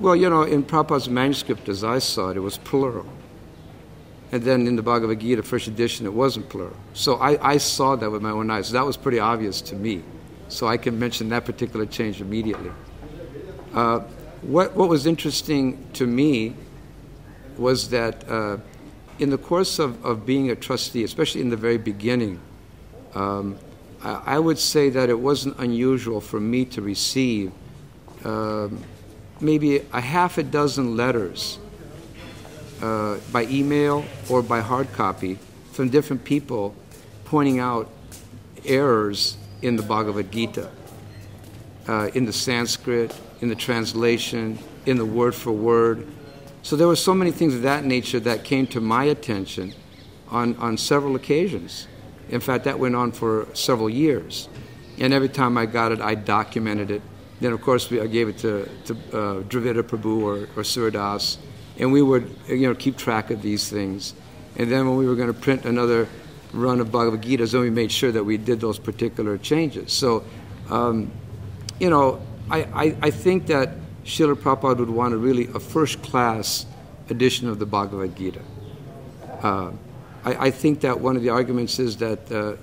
Well, you know, in Prabhupada's manuscript, as I saw it, it was plural. And then in the Bhagavad Gita, first edition, it wasn't plural. So I saw that with my own eyes. So that was pretty obvious to me. So I can mention that particular change immediately. What was interesting to me was that in the course of being a trustee, especially in the very beginning, I would say that it wasn't unusual for me to receive maybe a half a dozen letters by email or by hard copy from different people pointing out errors in the Bhagavad Gita, in the Sanskrit, in the translation, in the word for word. So there were so many things of that nature that came to my attention on several occasions. In fact, that went on for several years. And every time I got it, I documented it. Then, of course, I gave it to Dravida Prabhu or Surdas, and we would, keep track of these things. And then when we were going to print another run of Bhagavad Gita, then we made sure that we did those particular changes. So, I think that Srila Prabhupada would want a first-class edition of the Bhagavad Gita. I think that one of the arguments is that, that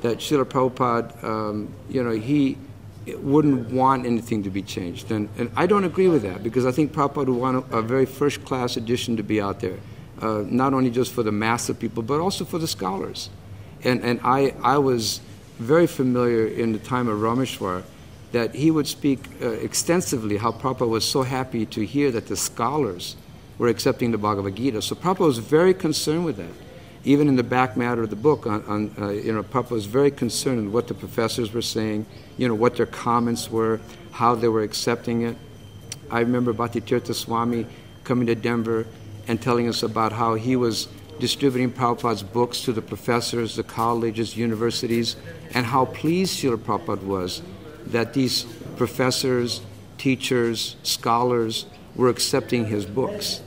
Srila Prabhupada, he wouldn't want anything to be changed. And I don't agree with that, because I think Prabhupada would want a very first-class edition to be out there, not only just for the mass of people, but also for the scholars. And I was very familiar in the time of Rameshwar that he would speak extensively how Prabhupada was so happy to hear that the scholars were accepting the Bhagavad Gita. So Prabhupada was very concerned with that. Even in the back matter of the book, Prabhupada was very concerned with what the professors were saying, what their comments were, how they were accepting it. I remember Bhakti-tirtha Swami coming to Denver and telling us about how he was distributing Prabhupada's books to the professors, the colleges, universities, and how pleased Srila Prabhupada was that these professors, teachers, scholars were accepting his books.